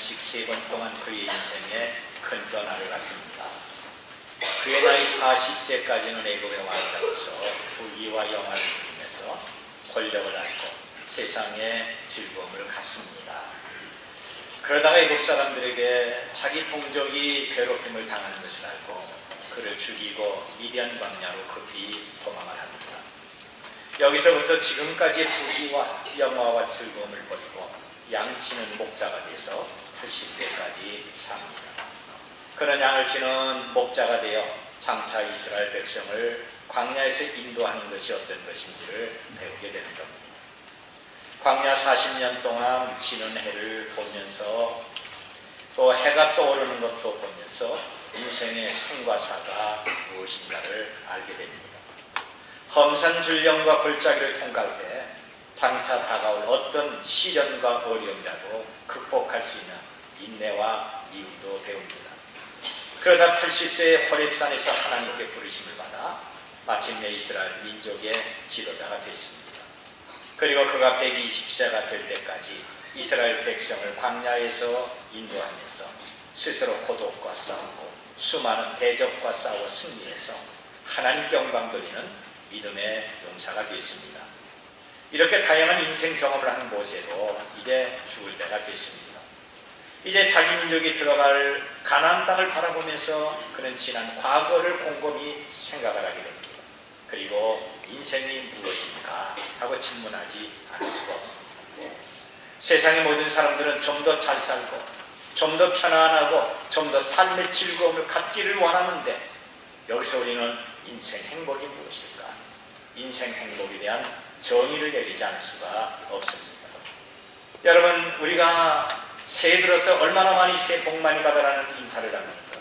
번씩 3번 동안 그의 인생에 큰 변화를 갖습니다. 그의 나이 40세까지는 애굽의 왕자로서 부귀와 영화를 누리면서 권력을 얻고 세상의 즐거움을 갖습니다. 그러다가 애굽 사람들에게 자기 동족이 괴롭힘을 당하는 것을 알고 그를 죽이고 미디안 광야로 급히 도망을 합니다. 여기서부터 지금까지 부귀와 영화와 즐거움을 버리고 양치는 목자가 돼서 80세까지 삽니다. 그는 양을 치는 목자가 되어 장차 이스라엘 백성을 광야에서 인도하는 것이 어떤 것인지를 배우게 되는 겁니다. 광야 40년 동안 지는 해를 보면서 또 해가 떠오르는 것도 보면서 인생의 생과 사가 무엇인가를 알게 됩니다. 험산 줄령과 골짜기를 통과할 때 장차 다가올 어떤 시련과 어려움이라도 극복할 수 있는 인내와 이유도 배웁니다. 그러다 80세의 호렙산에서 하나님께 부르심을 받아 마침내 이스라엘 민족의 지도자가 됐습니다. 그리고 그가 120세가 될 때까지 이스라엘 백성을 광야에서 인도하면서 스스로 고독과 싸우고 수많은 대적과 싸워 승리해서 하나님께 영광 돌리는 믿음의 용사가 되었습니다. 이렇게 다양한 인생 경험을 한 모세도 이제 죽을 때가 됐습니다. 이제 자기 민족이 들어갈 가나안 땅을 바라보면서 그는 지난 과거를 곰곰이 생각을 하게 됩니다. 그리고 인생이 무엇인가 하고 질문하지 않을 수가 없습니다. 세상의 모든 사람들은 좀 더 잘 살고 좀 더 편안하고 좀 더 삶의 즐거움을 갖기를 원하는데 여기서 우리는 인생 행복이 무엇일까? 인생 행복에 대한 정의를 내리지 않을 수가 없습니다. 여러분, 우리가 새해 들어서 얼마나 많이 새해 복 많이 받으라는 인사를 합니까?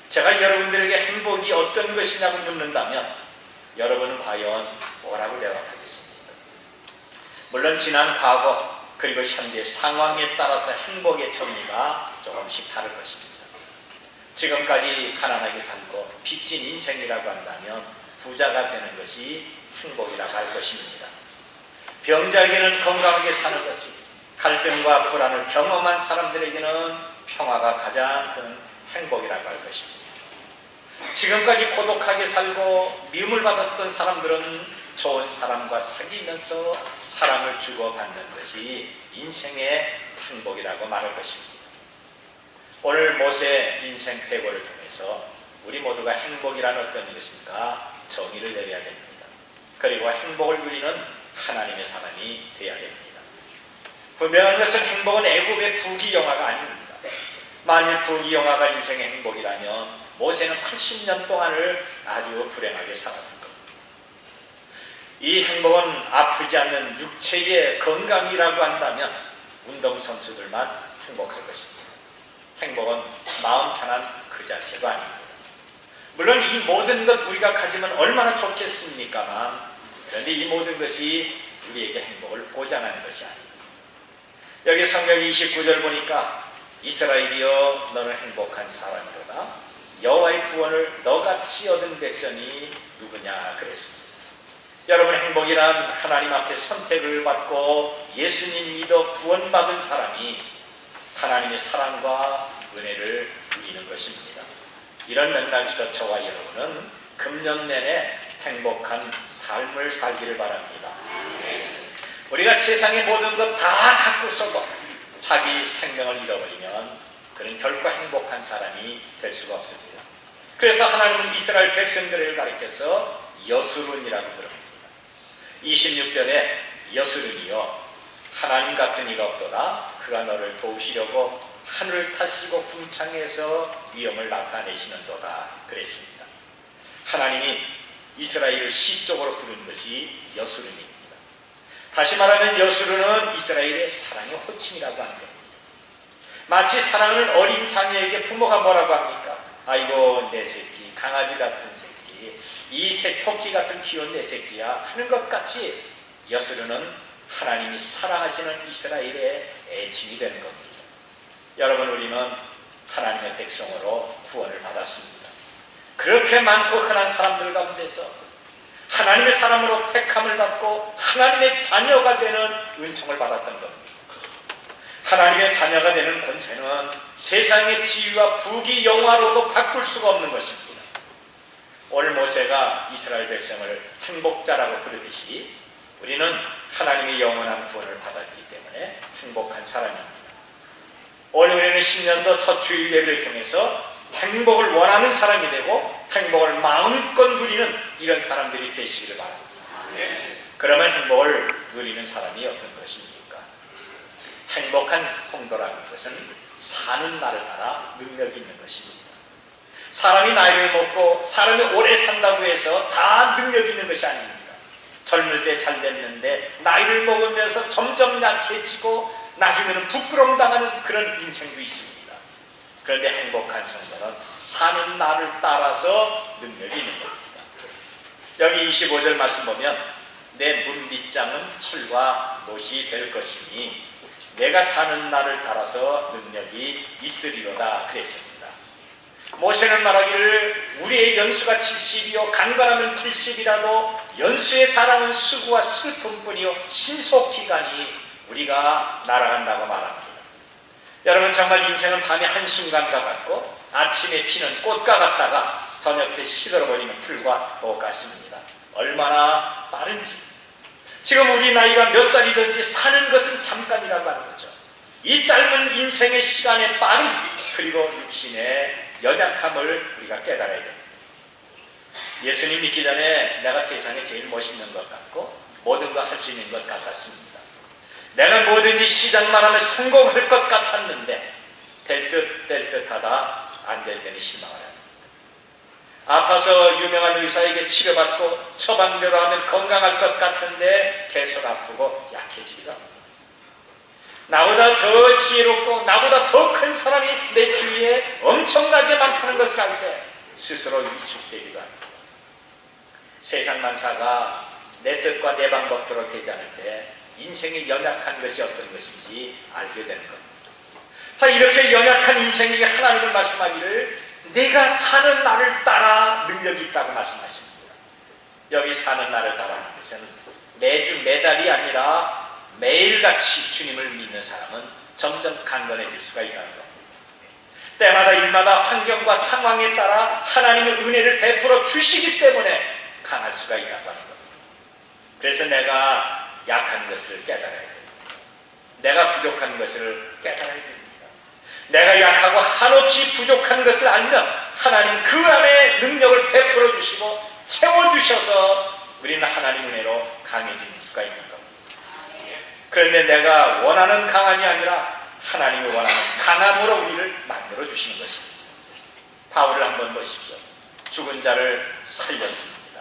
제가 여러분들에게 행복이 어떤 것이냐고 묻는다면 여러분은 과연 뭐라고 대답하겠습니까? 물론 지난 과거 그리고 현재 상황에 따라서 행복의 정의가 조금씩 다를 것입니다. 지금까지 가난하게 살고 빚진 인생이라고 한다면 부자가 되는 것이 행복이라고 할 것입니다. 병자에게는 건강하게 사는 것이, 갈등과 불안을 경험한 사람들에게는 평화가 가장 큰 행복이라고 할 것입니다. 지금까지 고독하게 살고 미움을 받았던 사람들은 좋은 사람과 사귀면서 사랑을 주고받는 것이 인생의 행복이라고 말할 것입니다. 오늘 모세 인생 회고를 통해서 우리 모두가 행복이란 어떤 것인가 정의를 내려야 됩니다. 그리고 행복을 누리는 하나님의 사람이 되어야 됩니다. 분명한 것은 행복은 애굽의 부귀영화가 아닙니다. 만일 부귀영화가 인생의 행복이라면 모세는 80년 동안을 아주 불행하게 살았을 겁니다. 이 행복은 아프지 않는 육체의 건강이라고 한다면 운동선수들만 행복할 것입니다. 행복은 마음 편한 그 자체도 아닙니다. 물론 이 모든 것 우리가 가지면 얼마나 좋겠습니까만, 그런데 이 모든 것이 우리에게 행복을 보장하는 것이 아닙니다. 여기 성경 29절 보니까 이스라엘이여 너는 행복한 사람이로다. 여호와의 구원을 너같이 얻은 백성이 누구냐 그랬습니다. 여러분, 행복이란 하나님 앞에 선택을 받고 예수님 믿어 구원받은 사람이 하나님의 사랑과 은혜를 누리는 것입니다. 이런 맥락에서 저와 여러분은 금년 내내 행복한 삶을 살기를 바랍니다. 우리가 세상의 모든 것 다 갖고서도 자기 생명을 잃어버리면 그는 결코 행복한 사람이 될 수가 없습니다. 그래서 하나님은 이스라엘 백성들을 가리켜서 여수룬이라고 부릅니다. 26절에 여수룬이여 하나님 같은 이가 없도다. 그가 너를 도우시려고 하늘을 타시고 궁창에서 위엄을 나타내시는도다 그랬습니다. 하나님이 이스라엘을 시적으로 부른 것이 여수룬입니다. 다시 말하면 여수룬은 이스라엘의 사랑의 호칭이라고 하는 겁니다. 마치 사랑하는 어린 자녀에게 부모가 뭐라고 합니까? 아이고 내 새끼, 강아지 같은 새끼, 이 새토끼 같은 귀여운 내 새끼야 하는 것 같이 여수룬은 하나님이 사랑하시는 이스라엘의 애칭이 되는 겁니다. 여러분, 우리는 하나님의 백성으로 구원을 받았습니다. 그렇게 많고 흔한 사람들 가운데서 하나님의 사람으로 택함을 받고 하나님의 자녀가 되는 은총을 받았던 겁니다. 하나님의 자녀가 되는 권세는 세상의 지위와 부귀 영화로도 바꿀 수가 없는 것입니다. 오늘 모세가 이스라엘 백성을 행복자라고 부르듯이 우리는 하나님의 영원한 구원을 받았기 때문에 행복한 사람입니다. 오늘 우리는 10년도 첫 주일 예배를 통해서 행복을 원하는 사람이 되고 행복을 마음껏 누리는 이런 사람들이 되시기를 바랍니다. 그러면 행복을 누리는 사람이 어떤 것입니까? 행복한 성도라는 것은 사는 날을 따라 능력이 있는 것입니다. 사람이 나이를 먹고 사람이 오래 산다고 해서 다 능력이 있는 것이 아닙니다. 젊을 때 잘 됐는데 나이를 먹으면서 점점 약해지고 나중에는 부끄러움 당하는 그런 인생도 있습니다. 그런데 행복한 성도는 사는 날을 따라서 능력이 있는 겁니다. 여기 25절 말씀 보면 내 문빗장은 철과 못이 될 것이니 내가 사는 날을 따라서 능력이 있으리로다 그랬습니다. 모세는 말하기를 우리의 연수가 70이요 강건하면 80이라도 연수에 자랑은 수고와 슬픔뿐이요 신속기간이 우리가 날아간다고 말합니다. 여러분 정말 인생은 밤의 한순간과 같고 아침에 피는 꽃과 같다가 저녁 때 시들어버리는 풀과 똑같습니다. 얼마나 빠른지. 지금 우리 나이가 몇 살이든지 사는 것은 잠깐이라고 하는 거죠. 이 짧은 인생의 시간의 빠름 그리고 육신의 연약함을 우리가 깨달아야 됩니다. 예수님 믿기 전에 내가 세상에 제일 멋있는 것 같고 모든 거 할 수 있는 것 같았습니다. 내가 뭐든지 시작만 하면 성공할 것 같았는데 될 듯 하다 안 될 때는 실망을 합니다. 아파서 유명한 의사에게 치료받고 처방대로 하면 건강할 것 같은데 계속 아프고 약해지기도 합니다. 나보다 더 지혜롭고 나보다 더 큰 사람이 내 주위에 엄청나게 많다는 것을 알 때 스스로 위축되기도 합니다. 세상 만사가 내 뜻과 내 방법대로 되지 않을 때 인생의 연약한 것이 어떤 것인지 알게 되는 겁니다. 자, 이렇게 연약한 인생에게 하나님은 말씀하기를 내가 사는 날을 따라 능력이 있다고 말씀하십니다. 여기 사는 날을 따라 하는 것은 매주 매달이 아니라 매일같이 주님을 믿는 사람은 점점 강건해질 수가 있다는 겁니다. 때마다 일마다 환경과 상황에 따라 하나님의 은혜를 베풀어 주시기 때문에 강할 수가 있다고 하는 겁니다. 그래서 내가 약한 것을 깨달아야 됩니다. 내가 부족한 것을 깨달아야 됩니다. 내가 약하고 한없이 부족한 것을 알면 하나님 그 안에 능력을 베풀어 주시고 채워주셔서 우리는 하나님 은혜로 강해지는 수가 있는 겁니다. 그런데 내가 원하는 강함이 아니라 하나님이 원하는 강함으로 우리를 만들어 주시는 것입니다. 바울을 한번 보십시오. 죽은 자를 살렸습니다.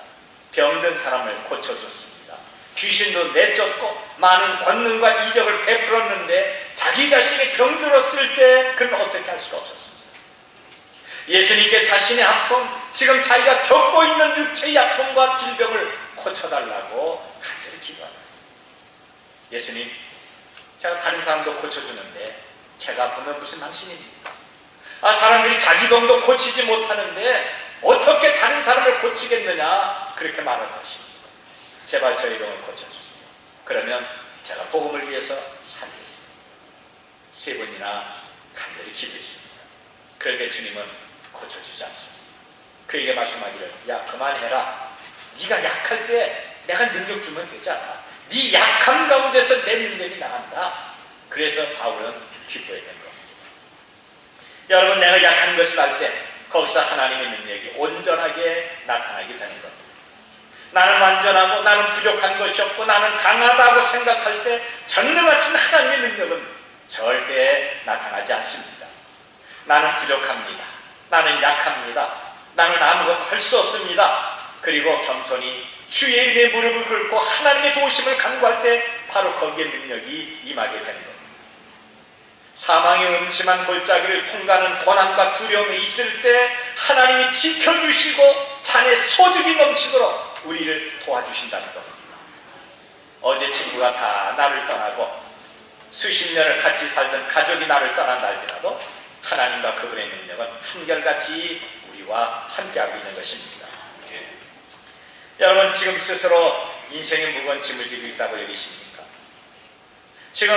병든 사람을 고쳐줬습니다. 귀신도 내쫓고 많은 권능과 이적을 베풀었는데 자기 자신이 병들었을 때 그는 어떻게 할 수가 없었습니다. 예수님께 자신의 아픔, 지금 자기가 겪고 있는 육체의 아픔과 질병을 고쳐달라고 간절히 기도합니다. 예수님, 제가 다른 사람도 고쳐주는데 제가 아프면 무슨 당신입니까? 사람들이 자기 병도 고치지 못하는데 어떻게 다른 사람을 고치겠느냐 그렇게 말할 것입니다. 제발 저희 병을 고쳐주세요. 그러면 제가 복음을 위해서 살겠습니다. 3번이나 간절히 기도했습니다. 그런데 주님은 고쳐주지 않습니다. 그에게 말씀하기를 야 그만해라. 네가 약할 때 내가 능력 주면 되잖아. 네 약함 가운데서 내 능력이 나간다. 그래서 바울은 기뻐했던 겁니다. 여러분 내가 약한 것을 알 때 거기서 하나님의 능력이 온전하게 나타나게 되는 겁니다. 나는 완전하고 나는 부족한 것이 없고 나는 강하다고 생각할 때 전능하신 하나님의 능력은 절대 나타나지 않습니다. 나는 부족합니다. 나는 약합니다. 나는 아무것도 할 수 없습니다. 그리고 겸손히 주의 이름에 무릎을 꿇고 하나님의 도우심을 간구할 때 바로 거기에 능력이 임하게 되는 겁니다. 사망의 음침한 골짜기를 통과하는 고난과 두려움이 있을 때 하나님이 지켜주시고 잔에 소득이 넘치도록 우리를 도와주신다는 겁니다. 어제 친구가 다 나를 떠나고 수십 년을 같이 살던 가족이 나를 떠난다 할지라도 하나님과 그분의 능력은 한결같이 우리와 함께하고 있는 것입니다. 여러분 지금 스스로 인생의 무거운 짐을 지고 있다고 여기십니까? 지금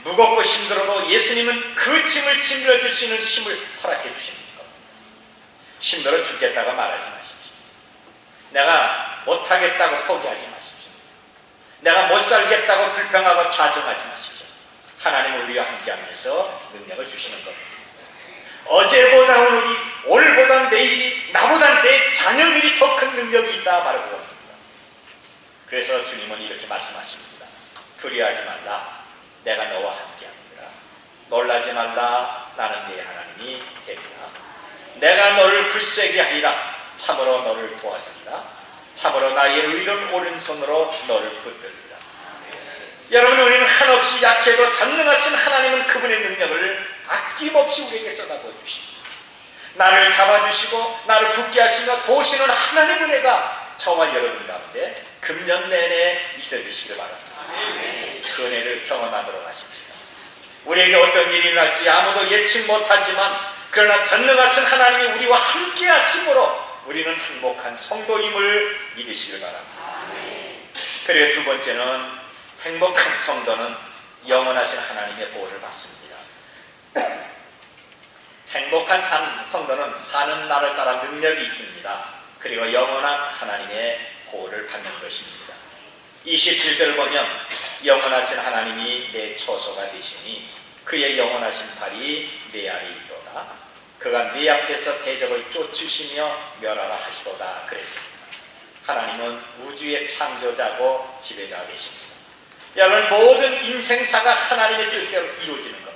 무겁고 힘들어도 예수님은 그 짐을 짊어질 수 있는 힘을 허락해 주시는 겁니다. 힘들어 죽겠다고 말하지 마십시오. 내가 못하겠다고 포기하지 마십시오. 내가 못 살겠다고 불평하고 좌절하지 마십시오. 하나님은 우리와 함께하면서 능력을 주시는 겁니다. 어제보다 오늘이, 오늘보다 내일이, 나보다 내 자녀들이 더 큰 능력이 있다 말하고 겁니다. 그래서 주님은 이렇게 말씀하십니다. 두려워하지 말라. 내가 너와 함께합니다. 놀라지 말라. 나는 네 하나님이 되리라. 내가 너를 굳세게 하리라. 참으로 너를 도와주리라. 참으로 나의 의로운 오른손으로 너를 붙들리라. 여러분, 우리는 한없이 약해도 전능하신 하나님은 그분의 능력을 아낌없이 우리에게 쏟아부어 주십니다. 나를 잡아주시고 나를 굳게 하시며 도우시는 하나님 은혜가 저와 여러분 가운데 금년 내내 있어 주시길 바랍니다. 그 은혜를 경험하도록 하십시오. 우리에게 어떤 일이 일어날지 아무도 예측 못하지만 그러나 전능하신 하나님이 우리와 함께 하심으로 우리는 행복한 성도임을 믿으시길 바랍니다. 그리고 두 번째는 행복한 성도는 영원하신 하나님의 보호를 받습니다. 행복한 성도는 사는 날을 따라 능력이 있습니다. 그리고 영원한 하나님의 보호를 받는 것입니다. 27절을 보면 영원하신 하나님이 내 처소가 되시니 그의 영원하신 팔이 내 아래 있도다. 그가 네 앞에서 대적을 쫓으시며 멸하라 하시도다 그랬습니다. 하나님은 우주의 창조자고 지배자가 되십니다. 여러분, 모든 인생사가 하나님의 뜻대로 이루어지는 겁니다.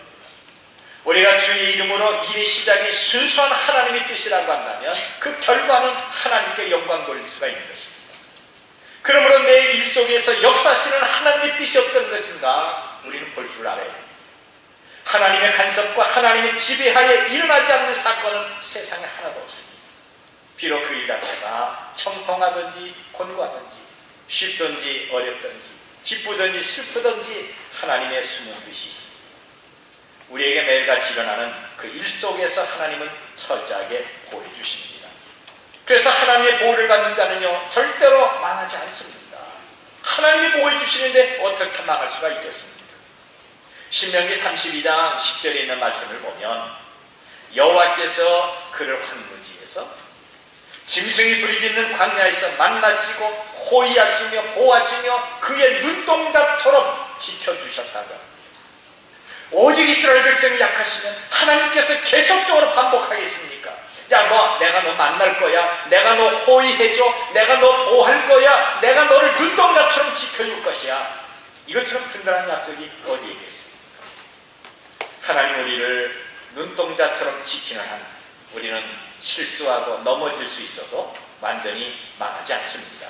우리가 주의 이름으로 일의 시작이 순수한 하나님의 뜻이라고 한다면 그 결과는 하나님께 영광 돌릴 수가 있는 것입니다. 그러므로 내 일 속에서 역사하시는 하나님의 뜻이 어떤 것인가 우리는 볼 줄 알아야 됩니다. 하나님의 간섭과 하나님의 지배하에 일어나지 않는 사건은 세상에 하나도 없습니다. 비록 그 일 자체가 형통하든지 곤고하든지 쉽든지 어렵든지 기쁘든지 슬프든지 하나님의 숨은 뜻이 있습니다. 우리에게 매일같이 일어나는 그 일 속에서 하나님은 철저하게 보호해 주십니다. 그래서 하나님의 보호를 받는 자는요 절대로 망하지 않습니다. 하나님이 보호해 주시는데 어떻게 망할 수가 있겠습니까? 신명기 32장 10절에 있는 말씀을 보면 여호와께서 그를 황무지에서 짐승이 부리짖는 광야에서 만나시고 호위하시며 보호하시며 그의 눈동자처럼 지켜주셨다고. 오직 이스라엘 백성이 약하시면 하나님께서 계속적으로 반복하겠습니까? 야, 내가 너 만날 거야. 내가 너 호위해줘. 내가 너 보호할 거야. 내가 너를 눈동자처럼 지켜줄 것이야. 이것처럼 든든한 약속이 어디에 있겠습니까? 하나님 우리를 눈동자처럼 지키는 한 우리는 실수하고 넘어질 수 있어도 완전히 망하지 않습니다.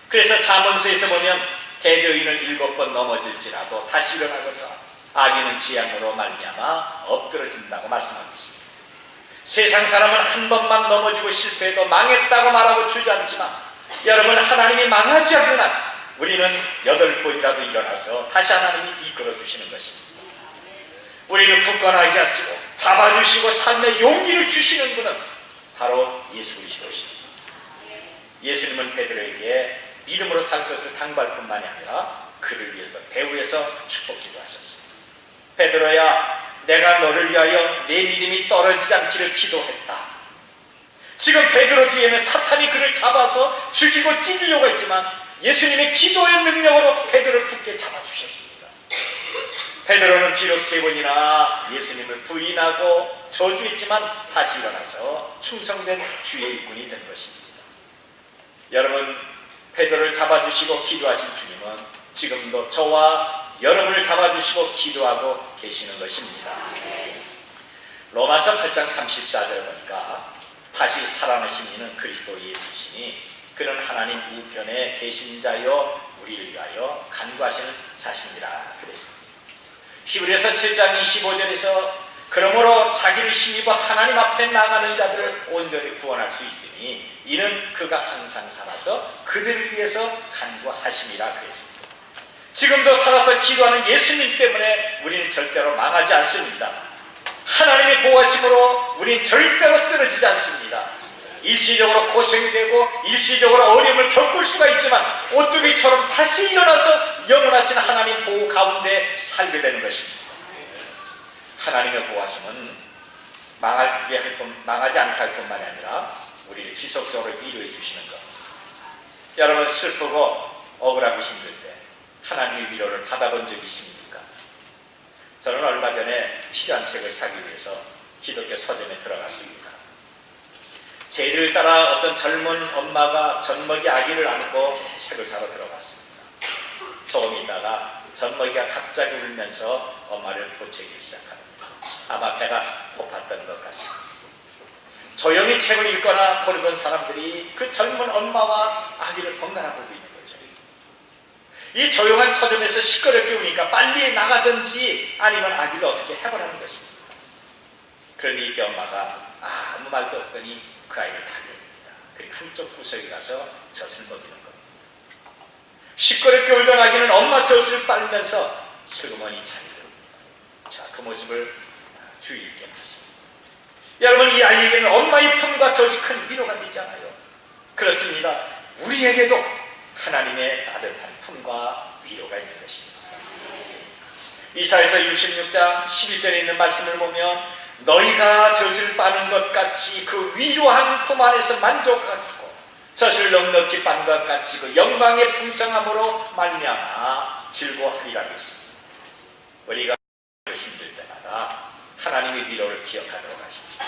그래서 잠언서에서 보면 대저인은 7번 넘어질지라도 다시 일어나거니와 악인은 지향으로 말미암아 엎드러진다고 말씀하고 있습니다. 세상 사람은 한 번만 넘어지고 실패해도 망했다고 말하고 주저앉지만 여러분, 하나님이 망하지 않는 한 우리는 8번이라도 일어나서 다시 하나님이 이끌어 주시는 것입니다. 우리를 굳건하게 하시고 잡아주시고 삶의 용기를 주시는 분은 바로 예수 그리스도십니다. 예수님은 베드로에게 믿음으로 살 것을 당부할 뿐만이 아니라 그를 위해서 배후에서 축복기도 하셨습니다. 베드로야, 내가 너를 위하여 내 믿음이 떨어지지 않기를 기도했다. 지금 베드로 뒤에는 사탄이 그를 잡아서 죽이고 찢으려고 했지만 예수님의 기도의 능력으로 베드로를 굳게 잡아주셨습니다. 베드로는 비록 3번이나 예수님을 부인하고 저주했지만 다시 일어나서 충성된 주의 일꾼이 된 것입니다. 여러분, 베드로를 잡아주시고 기도하신 주님은 지금도 저와 여러분을 잡아주시고 기도하고 계시는 것입니다. 로마서 8장 34절 보니까 다시 살아나신 이는 그리스도 예수시니 그는 하나님 우편에 계신 자요 우리를 위하여 간구하시는 자신이라 그랬습니다. 히브리서 7장 25절에서 그러므로 자기를 힘입어 하나님 앞에 나가는 자들을 온전히 구원할 수 있으니 이는 그가 항상 살아서 그들을 위해서 간구하심이라 그랬습니다. 지금도 살아서 기도하는 예수님 때문에 우리는 절대로 망하지 않습니다. 하나님의 보호하심으로 우리는 절대로 쓰러지지 않습니다. 일시적으로 고생되고 일시적으로 어려움을 겪을 수가 있지만 오뚜기처럼 다시 일어나서 영원하신 하나님 보호 가운데 살게 되는 것입니다. 하나님의 보호하심은 망하지 않게 할 뿐만이 아니라 우리를 지속적으로 위로해 주시는 것. 여러분, 슬프고 억울하고 힘들 때 하나님의 위로를 받아본 적이 있습니까? 저는 얼마 전에 필요한 책을 사기 위해서 기독교 서점에 들어갔습니다. 제의를 따라 어떤 젊은 엄마가 젖먹이 아기를 안고 책을 사러 들어갔습니다. 조금 있다가 젖먹이가 갑자기 울면서 엄마를 보채기 시작합니다. 아마 배가 고팠던 것 같습니다. 조용히 책을 읽거나 고르던 사람들이 그 젊은 엄마와 아기를 번갈아 보고 있는 거죠. 이 조용한 서점에서 시끄럽게 우니까 빨리 나가든지 아니면 아기를 어떻게 해보라는 것입니다. 그런데 이 엄마가 아무 말도 없더니 그 아이를 달래줍니다. 그리고 한쪽 구석에 가서 젖을 먹이는 겁니다. 시끄럽게 울던 아기는 엄마 젖을 빨면서 슬그머니 잠이 듭니다. 자, 그 모습을 주의 있게 봤습니다. 여러분, 이 아이에게는 엄마의 품과 젖이 큰 위로가 되잖아요. 그렇습니다. 우리에게도 하나님의 따뜻한 품과 위로가 있는 것입니다. 이사야서 66장 11절에 있는 말씀을 보면 너희가 젖을 빠는 것 같이 그 위로한 품 안에서 만족하고 젖을 넉넉히 빤 것 같이 그 영광의 풍성함으로 말미암아 즐거워하리라고 했습니다. 우리가 힘들 때마다 하나님의 위로를 기억하도록 하십시오.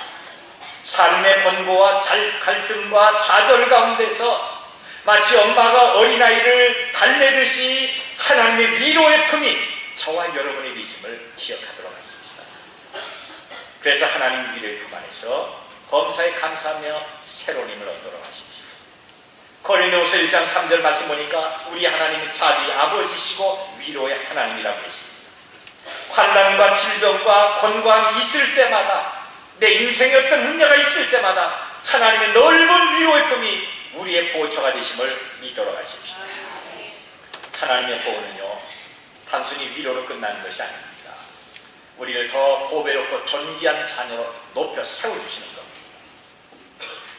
삶의 번고와 갈등과 좌절 가운데서 마치 엄마가 어린아이를 달래듯이 하나님의 위로의 품이 저와 여러분에게 있음을 기억하도록 하십시오. 그래서 하나님 위로의 품 안에서 범사에 감사하며 새로운 힘을 얻도록 하십시오. 고린도후서 1장 3절 말씀 보니까 우리 하나님은 자비 아버지시고 위로의 하나님이라고 했습니다. 환난과 질병과 곤고함이 있을 때마다 내 인생에 어떤 문제가 있을 때마다 하나님의 넓은 위로의 품이 우리의 보호처가 되심을 믿도록 하십시오. 하나님의 보호는요 단순히 위로로 끝나는 것이 아닙니다. 우리를 더 보배롭고 존귀한 자녀로 높여 세워주시는 겁니다.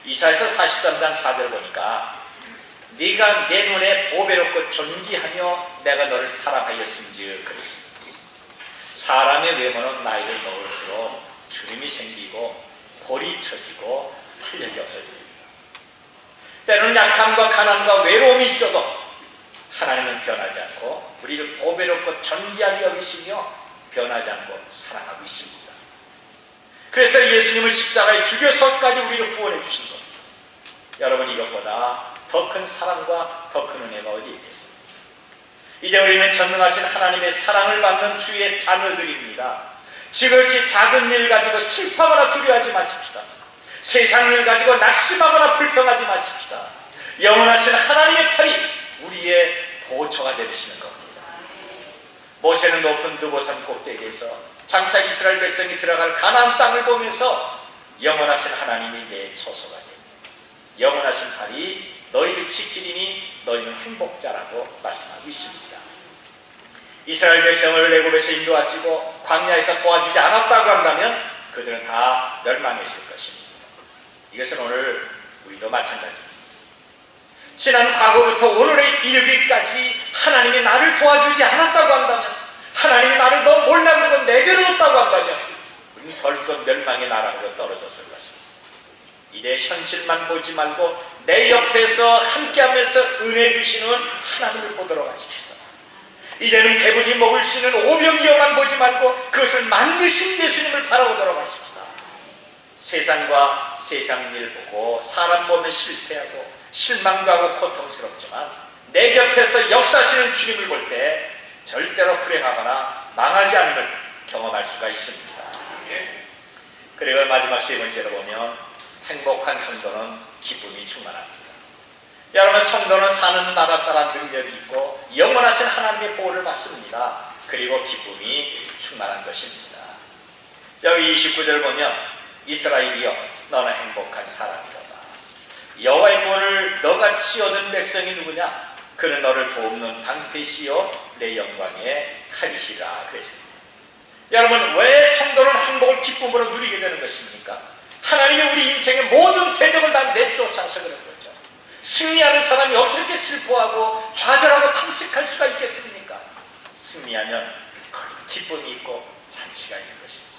이사야서 43장 4절 보니까 네가 내 눈에 보배롭고 존귀하며 내가 너를 사랑하였음즉 그랬습니다. 사람의 외모는 나이를 먹을수록 주름이 생기고 볼이 처지고 탄력이 없어집니다. 때로는 약함과 가난과 외로움이 있어도 하나님은 변하지 않고 우리를 보배롭고 존귀하게 여기시며 변하지 않고 사랑하고 있습니다. 그래서 예수님을 십자가에 죽여서까지 우리를 구원해 주신 겁니다. 여러분, 이것보다 더 큰 사랑과 더 큰 은혜가 어디 있겠습니까? 이제 우리는 전능하신 하나님의 사랑을 받는 주의 자녀들입니다. 지극히 작은 일 가지고 슬퍼하거나 두려워하지 마십시다. 세상 일 가지고 낙심하거나 불평하지 마십시다. 영원하신 하나님의 팔이 우리의 보호처가 되시는 겁니다. 모세는 높은 느보산 꼭대기에서 장차 이스라엘 백성이 들어갈 가나안 땅을 보면서 영원하신 하나님이 내 처소가 됩니다. 영원하신 팔이 너희를 지키리니 너희는 행복자라고 말씀하고 있습니다. 이스라엘 백성을 애굽에서 인도하시고 광야에서 도와주지 않았다고 한다면 그들은 다 멸망했을 것입니다. 이것은 오늘 우리도 마찬가지입니다. 지난 과거부터 오늘의 이르기까지 하나님이 나를 도와주지 않았다고 한다면, 하나님이 나를 너 몰라보고 내버려뒀다고 한다면 우리는 벌써 멸망의 나라로 떨어졌을 것입니다. 이제 현실만 보지 말고 내 옆에서 함께하면서 은혜 주시는 하나님을 보도록 하십시다. 이제는 배불리 먹을 수 있는 오병이어만 보지 말고 그것을 만드신 예수님을 바라보도록 하십시다. 세상과 세상 일 보고 사람 보면 실패하고 실망도 하고 고통스럽지만 내 곁에서 역사하시는 주님을 볼 때 절대로 불행하거나 망하지 않는 걸 경험할 수가 있습니다. 그리고 마지막 세 번째로 보면 행복한 성도는 기쁨이 충만합니다. 여러분, 성도는 사는 나라 따라 능력이 있고 영원하신 하나님의 보호를 받습니다. 그리고 기쁨이 충만한 것입니다. 여기 29절 보면 이스라엘이여 너는 행복한 사람이로다. 여호와의 구원을 너같이 얻은 백성이 누구냐? 그는 너를 돕는 방패시요 내 영광의 칼이시라 그랬습니다. 여러분, 왜 성도는 행복을 기쁨으로 누리게 되는 것입니까? 하나님이 우리 인생의 모든 대적을 다 내쫓아서 그런 거죠. 승리하는 사람이 어떻게 슬퍼하고 좌절하고 탐식할 수가 있겠습니까? 승리하면 거기는 기쁨이 있고 잔치가 있는 것입니다.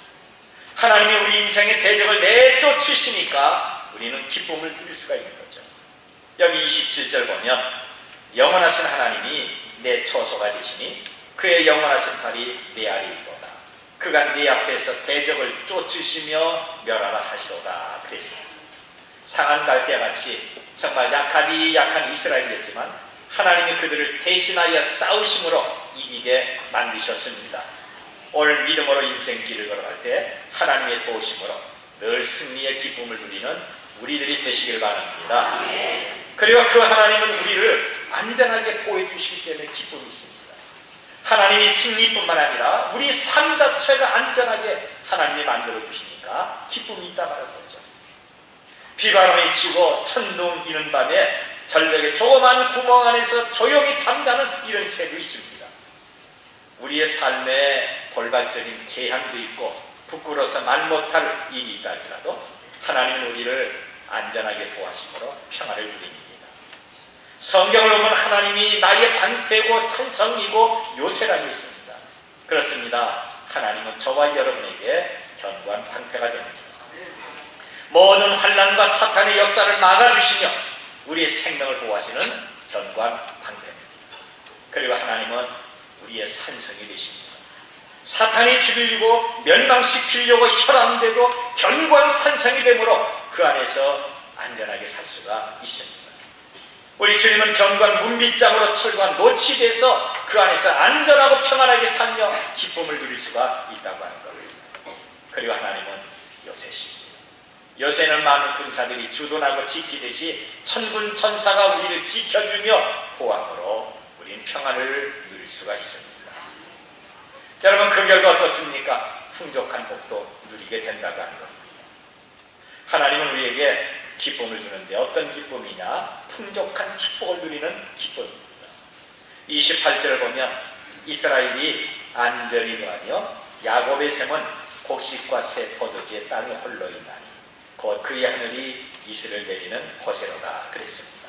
하나님이 우리 인생의 대적을 내쫓으시니까 우리는 기쁨을 누릴 수가 있는 거죠. 여기 27절 보면 영원하신 하나님이 내 처소가 되시니 그의 영원하신 팔이 내 아래 있도다. 그가 네 앞에서 대적을 쫓으시며 멸하라 하시도다 그랬습니다. 상한 갈대와 같이 정말 약한 이스라엘이었지만 하나님이 그들을 대신하여 싸우심으로 이기게 만드셨습니다. 오늘 믿음으로 인생길을 걸어갈 때 하나님의 도우심으로 늘 승리의 기쁨을 누리는 우리들이 되시길 바랍니다. 그리고 그 하나님은 우리를 안전하게 보호해 주시기 때문에 기쁨이 있습니다. 하나님이 승리뿐만 아니라 우리 삶 자체가 안전하게 하나님이 만들어 주시니까 기쁨이 있다 말하는 거죠. 비바람이 치고 천둥 이는 밤에 절벽의 조그만 구멍 안에서 조용히 잠자는 이런 새도 있습니다. 우리의 삶에 돌발적인 재앙도 있고 부끄러워서 말 못할 일이 있다 할지라도 하나님은 우리를 안전하게 보호하심으로 평화를 누립니다. 성경을 보면 하나님이 나의 방패고 산성이고 요새라고 있습니다. 그렇습니다. 하나님은 저와 여러분에게 견고한 방패가 됩니다. 모든 환난과 사탄의 역사를 막아주시며 우리의 생명을 보호하시는 견고한 방패입니다. 그리고 하나님은 우리의 산성이 되십니다. 사탄이 죽이려고 멸망시키려고 혈안돼도 견고한 산성이 되므로 그 안에서 안전하게 살 수가 있습니다. 우리 주님은 견고한 문빗장으로 철거한 노치 돼서 그 안에서 안전하고 평안하게 살며 기쁨을 누릴 수가 있다고 하는 겁니다. 그리고 하나님은 요새십니다. 요새는 많은 군사들이 주둔하고 지키듯이 천군 천사가 우리를 지켜주며 보호함으로 우리는 평안을 누릴 수가 있습니다. 여러분, 그 결과 어떻습니까? 풍족한 복도 누리게 된다고 하는 겁니다. 하나님은 우리에게 기쁨을 주는데 어떤 기쁨이냐? 풍족한 축복을 누리는 기쁨입니다. 28절을 보면 이스라엘이 안전히 거하며 야곱의 샘은 곡식과 새 포도주의 땅에 홀로 있나니 곧 그의 하늘이 이슬을 내리는 곳에로다 그랬습니다.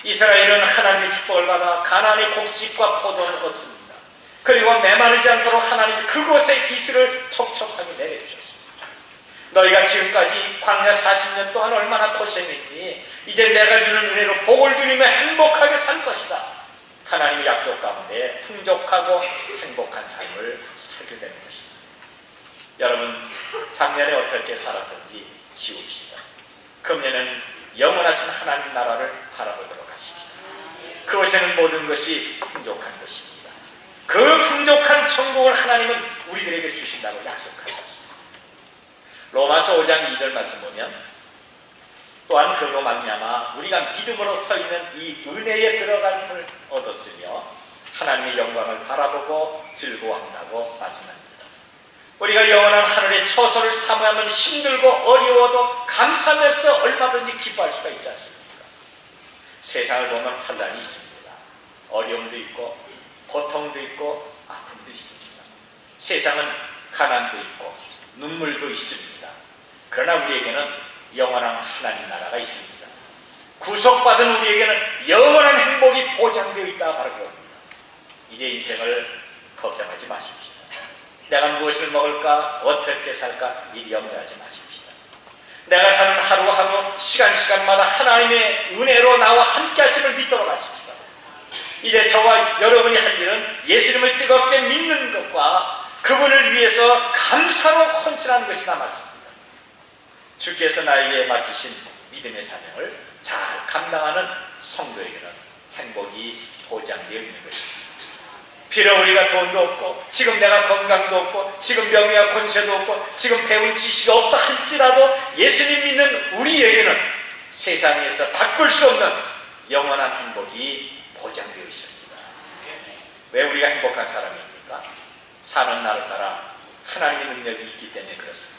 이스라엘은 하나님의 축복을 받아 가나안의 곡식과 포도를 얻습니다. 그리고 메마르지 않도록 하나님이 그곳에 이슬을 촉촉하게 내려주셨습니다. 너희가 지금까지 광야 40년 동안 얼마나 고생했니? 이제 내가 주는 은혜로 복을 누리며 행복하게 살 것이다. 하나님의 약속 가운데 풍족하고 행복한 삶을 살게 되는 것입니다. 여러분, 작년에 어떻게 살았던지 지웁시다. 금년에는 영원하신 하나님 나라를 바라보도록 하십시다. 그곳에는 모든 것이 풍족한 것입니다. 그 풍족한 천국을 하나님은 우리들에게 주신다고 약속하셨습니다. 로마서 5장 2절 말씀 보면 또한 그로 말미암아 우리가 믿음으로 서 있는 이 은혜에 들어감을 얻었으며 하나님의 영광을 바라보고 즐거워한다고 말씀합니다. 우리가 영원한 하늘의 처소를 사모하면 힘들고 어려워도 감사하면서 얼마든지 기뻐할 수가 있지 않습니까? 세상을 보면 환난이 있습니다. 어려움도 있고 고통도 있고 아픔도 있습니다. 세상은 가난도 있고 눈물도 있습니다. 그러나 우리에게는 영원한 하나님 나라가 있습니다. 구속받은 우리에게는 영원한 행복이 보장되어 있다 바로 그겁니다. 이제 인생을 걱정하지 마십시오. 내가 무엇을 먹을까? 어떻게 살까? 미리 염려하지 마십시오. 내가 사는 하루하루 시간마다 하나님의 은혜로 나와 함께 하심을 믿도록 하십시오. 이제 저와 여러분이 할 일은 예수님을 뜨겁게 믿는 것과 그분을 위해서 감사로 헌신하는 것이 남았습니다. 주께서 나에게 맡기신 믿음의 사명을 잘 감당하는 성도에게는 행복이 보장되어 있는 것입니다. 비록 우리가 돈도 없고 지금 내가 건강도 없고 지금 명예와 권세도 없고 지금 배운 지식이 없다 할지라도 예수님 믿는 우리에게는 세상에서 바꿀 수 없는 영원한 행복이 보장되어 있습니다. 왜 우리가 행복한 사람입니까? 사는 날을 따라 하나님의 능력이 있기 때문에 그렇습니다.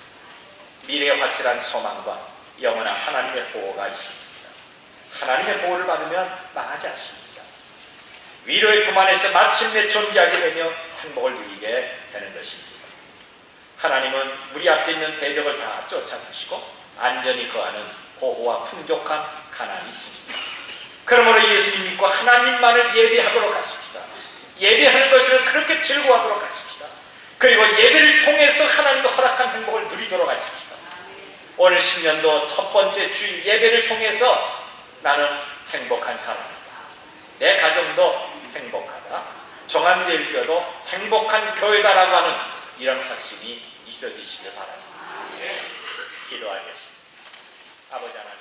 미래의 확실한 소망과 영원한 하나님의 보호가 있습니다. 하나님의 보호를 받으면 망하지 않습니다. 위로의 품 안에서 마침내 존귀하게 되며 행복을 누리게 되는 것입니다. 하나님은 우리 앞에 있는 대적을 다 쫓아주시고 안전히 거하는 보호와 풍족한 가난이 있습니다. 그러므로 예수님 믿고 하나님만을 예배하도록 하십시다. 예배하는 것을 그렇게 즐거워하도록 하십시다. 그리고 예배를 통해서 하나님의 허락한 행복을 누리도록 하십시다. 오늘 신년도 첫 번째 주일 예배를 통해서 나는 행복한 사람이다. 내 가정도 행복하다. 종암제일교회도 행복한 교회다라고 하는 이런 확신이 있어지시길 바랍니다. 기도하겠습니다. 아버지 하나님,